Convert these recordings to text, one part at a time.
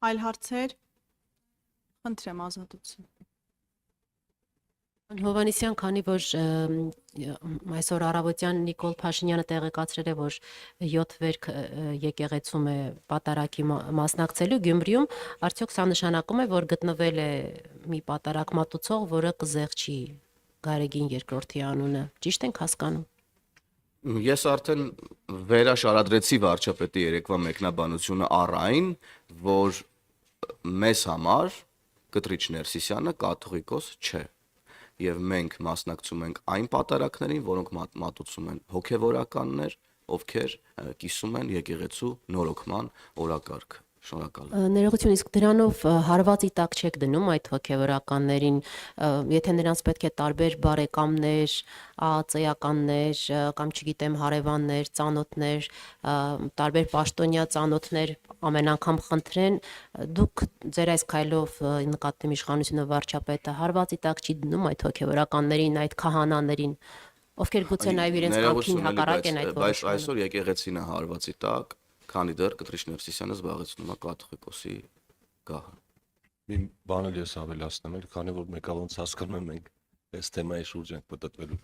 Այլ հարցեր, խնդրեմ Ազատություն։ Հովանեսյան, քանի որ այսօր առավոտյան Նիկոլ Փաշինյանը տեղեկացրել է, որ 7 վերք եկեղեցում է պատարակի մասնակցելու Գյումրիում, արդյոք սա նշանակում է, որ գտնվել է մի պատարակ մատուցող, որը կզեղչի Գարեգին II անունը, ճիշտ ենք հասկանում։ Ես արդեն վերաշարադրեցի վարչապետի երեկվա մեկնաբանությունը առ այն, որ մեզ համար Կտրիչ Ներսիսյանը կաթողիկոս չէ։ Եվ մենք մասնակցում ենք այն պատարակներին, որոնք մատուցում են հոգևորականներ, ովքեր կիսում են եկեղեցու նորոգման օրակարգը։ Շնորհակալ եմ։ Ներողություն, իսկ դրանով հարվածի տակ չեք դնում այդ հոգևորականներին, եթե նրանց պետք է տարբեր բարեկամներ, ԱԱԾ-ականներ կամ չգիտեմ հարևաններ, ծանոթներ, տարբեր պաշտոնյա ծանոթներ ամեն անգամ խնդրեն, դուք ձեր այս քայլով նկատի իշխանությունը վարչապետը հարվածի տակ չի դնում այդ հոգևորականներին, այդ քահանաներին, ովքեր գուցե նաև իրենց կամքին հակառակ են այդ բայց որոշմանը։ այսօր եկեղեցին է հարվածի տակ, քանի դեռ Կտրիչ Ներսիսյանը զբաղեցնում է կաթողիկոսի գահը։ Մի բան էլ ես ավելացնեմ, քանի որ մեկը ոնց հասկանում եմ մենք այս թեմայի շուրջ ենք պատտվելու։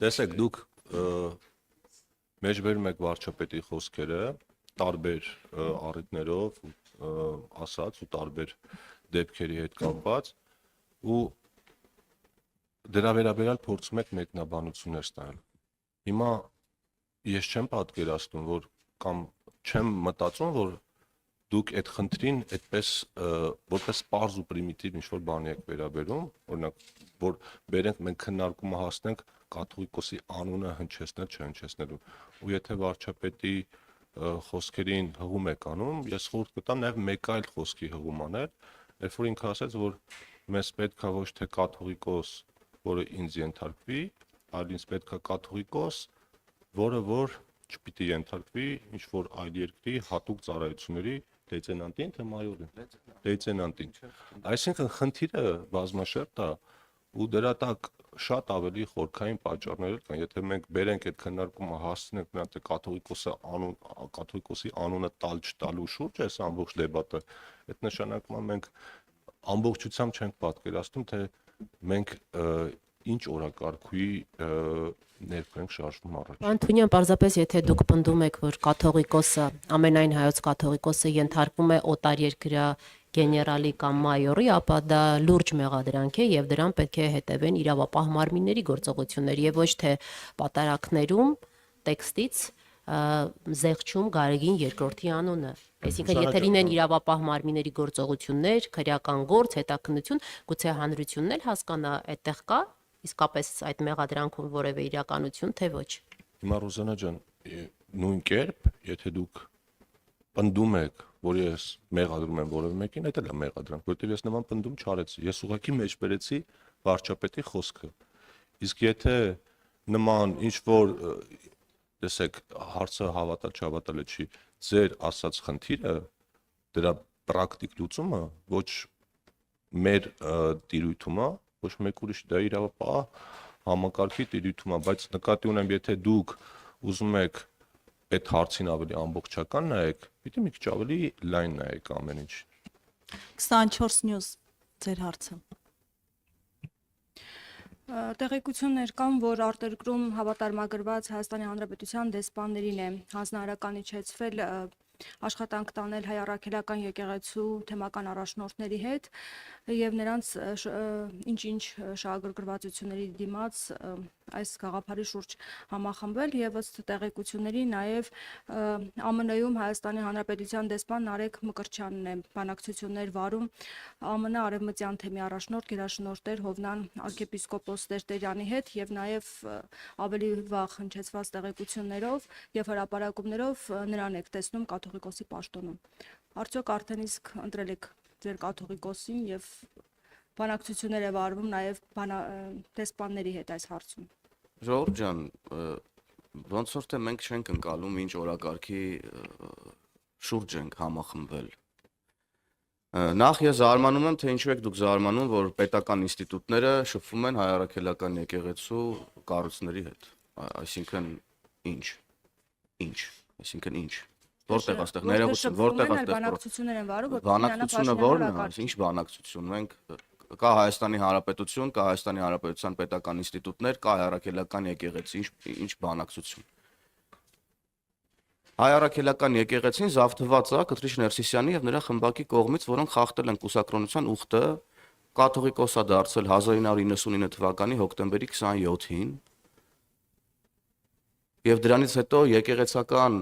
Տեսեք, դուք մեջբերում եք վարչապետի խոսքերը տարբեր առիթներով ասած ու տարբեր դեպքերի հետ կապված ու դրա վերաբերյալ փորձում եք մեկնաբանություններ ստանալ։ Հիմա ես չեմ պատկերացնում, որ կամ չեմ մտածում, որ դուք այդ խնդրին այդպես որպես պարզ ու պրիմիտիվ ինչ-որ բանի եք վերաբերում, օրինակ, որ բերենք մենք քննարկումը հասնենք կաթողիկոսի անունը հնչեցնել չհնչեցնելու։ Ու եթե վարչապետի խոսքերին հղում եք անում, ես խորհուրդ կտամ նաև մեկ այլ խոսքի հղում անել, երբ որ ինքը ասաց, որ մեզ պետք է ոչ թե կաթողիկոս, որը ինձ ենթարկվի, այլ ինձ պետք է կաթողիկոս, որը որ չպիտի ենթարկվի ինչ որ այլ երկրի հատուկ ծառայությունների լեյտենանտին, թե մայորին, լեյտենանտին։ Այսինքն խնդիրը բազմաշերտ է ու դրա տակ շատ ավելի խորքային պատճառներ կան, եթե մենք բերենք այդ քննարկումը հասցնենք նրան թե կաթողիկոսի անունը տալ չտալու շուրջ այս ամբողջ դեբատը, այդ նշանակում է մենք ամբողջությամբ չենք պատկերացնում, թե մենք ինչ օրակարգուի ներքո ենք շարժվում առաջ։ Անտունյան, պարզապես եթե դուք պնդում եք, որ կաթողիկոսը, ամենայն հայոց կաթողիկոսը ենթարկվում է օտարերկրյա գեներալի կամ մայորի, ապա դա լուրջ մեղադրանք է եւ դրան պետք է հետևեն իրավապահ մարմինների գործողություններ եւ ոչ թե պատարակներում տեքստից զեղչում Գարեգին II անունը։ Այսինքն եթե լինեն իրավապահ մարմինների գործողություններ, քրեական գործ, հետաքննություն, գուցե հանրությունն էլ հասկանա այդտեղ կա իսկապես այդ մեղադրանքում որևէ իրականություն, թե ոչ։ Հիմա Ռոզանա ջան, նույն կերպ, եթե դուք պնդում եք, որ ես մեղադրում եմ որևէ մեկին, դա էլ է մեղադրանք, որովհետև ես նման պնդում չարեցի։ Ես ուղղակի մեջբերեցի վարչապետի խոսքը։ Իսկ եթե նման ինչ որ տեսեք, հարցը հավատալ չհավատալը չի, ձեր ասած խնդիրը դրա պրակտիկ լուծումը ոչ մեր տիրույթում է, ոչ մեկ ուրիշ դա իրավապահ համակարգի տիրույթում է, բայց նկատի ունեմ, եթե դուք ուզում եք այդ հարցին ավելի ամբողջական նայեք, պիտի մի քիչ ավելի լայն նայեք ամեն ինչ։ 24 News ձեր հարցը։ Տեղեկություններ կան, որ արտերկրում հավատարմագրված Հայաստանի Հանրապետության դեսպաններին է հանձնարարական իջեցվել աշխատանք տանել հայ առաքելական եկեղեցու թեմական առաջնորդների հետ եւ նրանց ինչ-ինչ շահագրգռվածությունների դիմաց այս գաղափարի շուրջ համախմբել եւ ըստ տեղեկությունների նաեւ ԱՄՆ-ում Հայաստանի Հանրապետության դեսպան Նարեկ Մկրտչյանն է բանակցություններ վարում ԱՄՆ արևմտյան թեմի առաջնորդ գերաշնորհ Հովնան arczepiskopos Տերտերյանի հետ եւ նաեւ ավելի վաղ հնչեցված տեղեկություններով եւ հրապարակումներով նրան եք տեսնում կաթողիկոսի պաշտոնում։ Արդյոք արդեն իսկ ընտրել եք ձեր կաթողիկոսին եւ բանակցություններ է վարվում նաեւ դեսպանների հետ այս հարցում։ Ժողովուրդ ջան, ոնց որ թե մենք չենք ընկալում ինչ օրակարգի շուրջ ենք համախմբվել։ Նախ ես զարմանում եմ, թե ինչու եք դուք զարմանում, որ պետական ինստիտուտները շփվում են հայ առաքելական եկեղեցու կառույցների հետ։ Այսինքն ինչ։ Որտեղ այստեղ ներողություն, որտեղ այստեղ բանակցություններ են վարում, որ բանակցությունը ո՞րն է, ինչ բանակցություն։ Մենք կա Հայաստանի Հանրապետություն, կա Հայաստանի Հանրապետության պետական ինստիտուտներ, կա Հայ առաքելական եկեղեցի, ինչ բանակցություն։ Հայ առաքելական եկեղեցին զավթված է Կտրիչ Ներսիսյանի եւ նրա խմբակի կողմից, որոնք խախտել են կուսակրոնության ուխտը, կաթողիկոս է դարձել 1999 թվականի հոկտեմբերի 27-ին։ Եվ դրանից հետո եկեղեցական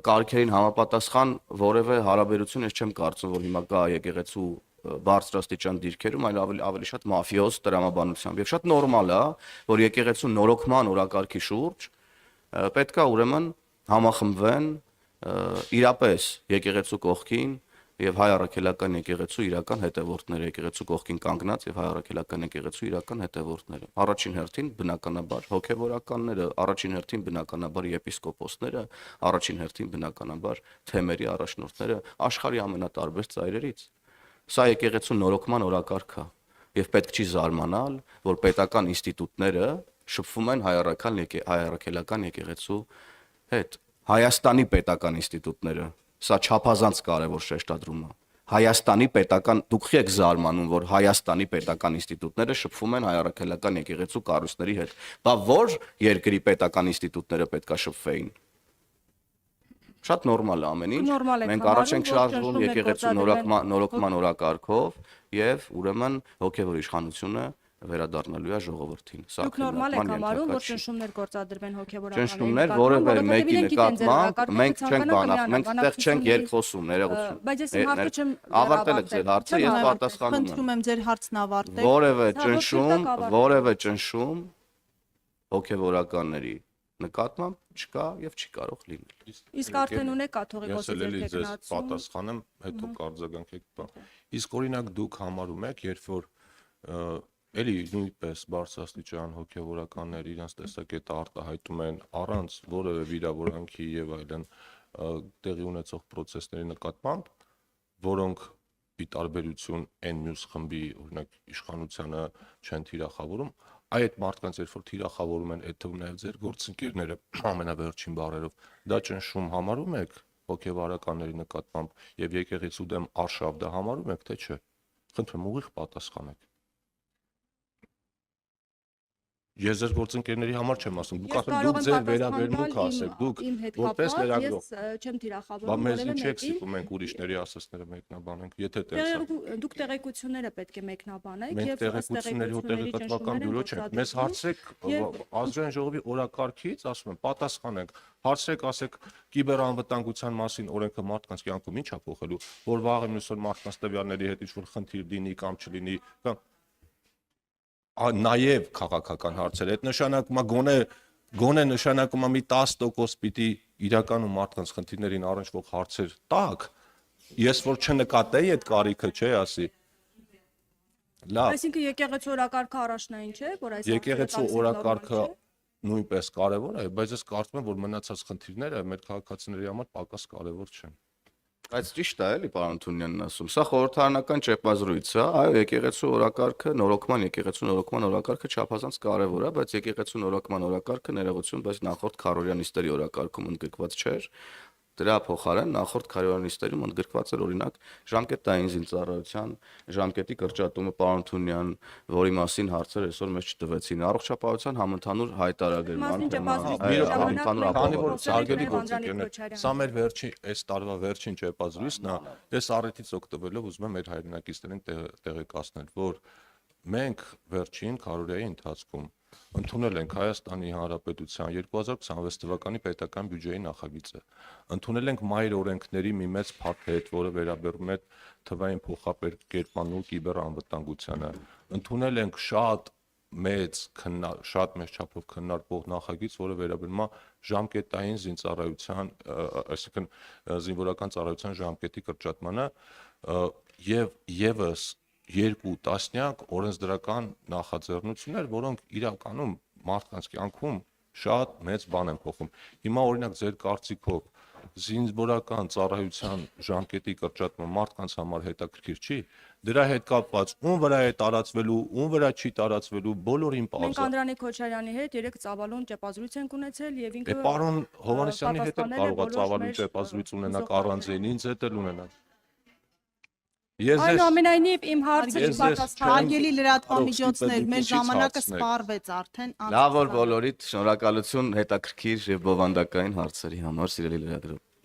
կարգերին համապատասխան որևէ հարաբերություն ես չեմ կարծում, որ հիմա կա եկեղեցու բարձրաստիճան դիրքերում, այլ ավելի շատ մաֆիոզ տրամաբանությամբ։ Եվ շատ նորմալ է, որ եկեղեցու նորոգման օրակարգի շուրջ պետք է ուրեմն համախմբվեն իրապես եկեղեցու կողքին եւ հայ առաքելական եկեղեցու իրական հետևորդները, եկեղեցու կողքին կանգնած եւ հայ առաքելական եկեղեցու իրական հետևորդները։ Առաջին հերթին բնականաբար հոգեվորականները, առաջին հերթին բնականաբար եպիսկոպոսները, առաջին հերթին բնականաբար թեմերի առաջնորդները աշխարհի ամենատարբեր ծայրերից։ Սա եկեղեցու նորոգման օրակարգ է եւ պետք չի զարմանալ, որ պետական ինստիտուտները շփվում են հայ առաքելական եկեղեցու հետ։ Հայաստանի պետական ինստիտուտները, սա չափազանց կարևոր շեշտադրում է։ Հայաստանի պետական, դուք եք զարմանում, որ Հայաստանի պետական ինստիտուտները շփվում են հայ առաքելական եկեղեցու կառույցների հետ։ Բա որ երկրի պետական ինստիտուտները պետքա շփվեին։ Շատ նորմալ է ամեն ինչ։ Մենք առաջ ենք շարժվում եկեղեցու նորոգման օրակարգով եւ ուրեմն հոգեվոր իշխանությունը վերադառնալու է ժողովրդին։ Դուք նորմալ եք համարում, որ ճնշումներ գործադրվեն հոգեվորականների ճնշումներ որևէ մեկի նկատմամբ մենք չենք մենք այդտեղ չենք երկխոսում, ներողություն։ Բայց ես իհարկե չեմ ավարտել եք ձեր հարցը, ես պատասխանում եմ։ Խնդրում եմ ձեր հարցն ավարտեք։ Որևէ ճնշում հոգեվորականների նկատմամբ չկա եւ չի կարող լինել։ Իսկ արդեն ունեք կաթողիկոսի ձեր ձեզ տեխնացու։ պատասխանեմ, հետո կարձագանքեք բան։ Իսկ օրինակ դուք համարում եք, երբ որ էլի նույնպես բարձրաստիճան հոգեվորականներ իրենց տեսակետը արտահայտում են առանց որևէ վիրավորանքի եւ այլն տեղի ունեցող process-ների նկատմամբ, որոնք ի տարբերություն այն մյուս խմբի, օրինակ իշխանությանը չեն թիրախավորում, այդ մարդկանց երբ որ թիրախավորում են, այդ թվում նաև ձեր գործընկերները ամենավերջին բառերով, դա ճնշում համարում եք հոգեվարականների նկատմամբ եւ եկեղեցու դեմ արշավ դա համարում եք, թե չէ։ Խնդրում ուղիղ պատասխանեք։ Ես ձեր գործընկերների համար չեմ ասում, դուք ասում դուք ձեր վերաբերմունքը ասեք, դուք որպես լրագրող։ Ես չեմ թիրախավորում։ Բա մեզ ինչ եք սիպում ենք ուրիշների ասածները մեկնաբանենք, եթե տես։ Դուք տեղեկությունները պետք է մեկնաբանեք Մենք տեղեկությունների ու տեղեկատվական բյուրո չենք։ Մեզ հարցրեք ազգային ժողովի օրակարգից, ասում եմ, պատասխանենք։ Հարցրեք, ասեք կիբերանվտանգության մասին օրենքը մարդկանց կյանքում ինչ է փոխելու, որ վաղը մյուս օր մարդկանց տվյալների հետ ինչ-որ խնդիր լինի կամ չլինի, կամ նաև քաղաքական հարցեր։ Այդ նշանակում է գոնե նշանակում է մի 10% պիտի իրականում մարդկանց խնդիրներին առնչվող հարցեր տակ։ Ես որ չնկատեի այդ կարիքը, չէ, ասի։ Լավ։ Այսինքն եկեղեցու օրակարգը առաջնային չէ, որ այս եկեղեցու օրակարգը նույնպես կարևոր է, բայց ես կարծում եմ, որ մնացած խնդիրները մեր քաղաքացիների համար պակաս կարևոր չեն։ Բայց ճիշտ է, էլի պարոն Թունյանն ասում։ Սա խորհրդարանական ճեպազրույց է, այո, եկեղեցու օրակարգը, եկեղեցու նորոգման օրակարգը չափազանց կարևոր է, բայց եկեղեցու նորոգման օրակարգը ներողություն, բայց նախորդ քարորյանիստերի օրակարգում ընդգրկված չէր։ Դրա փոխարեն նախորդ քարորյանիստերում ընդգրկված էր օրինակ ժամկետային զինծառայության, ժամկետի կրճատումը պարոն Թունյան, որի մասին հարցեր այսօր մեզ չտվեցին, առողջապահության համընդհանուր հայտարարման Սա մեր վերջին այս տարվա վերջին ճեպազրույցն է, ես առիթից օգտվելով ուզում եմ մեր հայրենակիցներին տեղեկացնել, որ մենք վերջին քարորիայի ընթացքում ընդունել ենք Հայաստանի Հանրապետության 2026 թվականի պետական բյուջեի նախագիծը, ընդունել ենք մայր օրենքների մի մեծ փաթեթ, որը վերաբերում է թվային փոխակերպման ու կիբերանվտանգությանը, ընդունել ենք շատ մեծ չափով քննարկվող նախագիծ, որը վերաբերում է ժամկետային զինծառայության, այսինքն զինվորական ծառայության ժամկետի կրճատմանը եւ եւս երկու տասնյակ օրենսդրական նախաձեռնություններ, որոնք իրականում մարդկանց կյանքում շատ մեծ բան են փոխում։ Հիմա օրինակ ձեր կարծիքով զինվորական ծառայության ժամկետի կրճատումը մարդկանց համար հետաքրքիր չի, դրա հետ կապված ում վրա է տարածվելու, ում վրա չի տարածվելու, բոլորին Մենք պարզ է։ Անդրանիկ Քոչարյանի հետ երեք ծավալուն ճեպազրույց ենք ունեցել եւ Է ինքը պարոն Հովհաննիսյանի հետ էլ պատասխանել է կարող է բոլոր ծավալուն մեր, ճեպազրույց ունենալ, ուզող առանձին ինձ հետ էլ ունենալ։ Ես ձեզ Այնուամենայնիվ իմ հարցը Ես ձեզ չպատասխան։ Հարգելի լրատվամիջոցներ, ստիպել մեր դուք ժամանակը ինչից սպառվեց արդեն։ Լավ որ բոլորիդ շնորհակալություն հետաքրքիր եւ բովանդակային հարցերի համար, սիրելի լրագրող։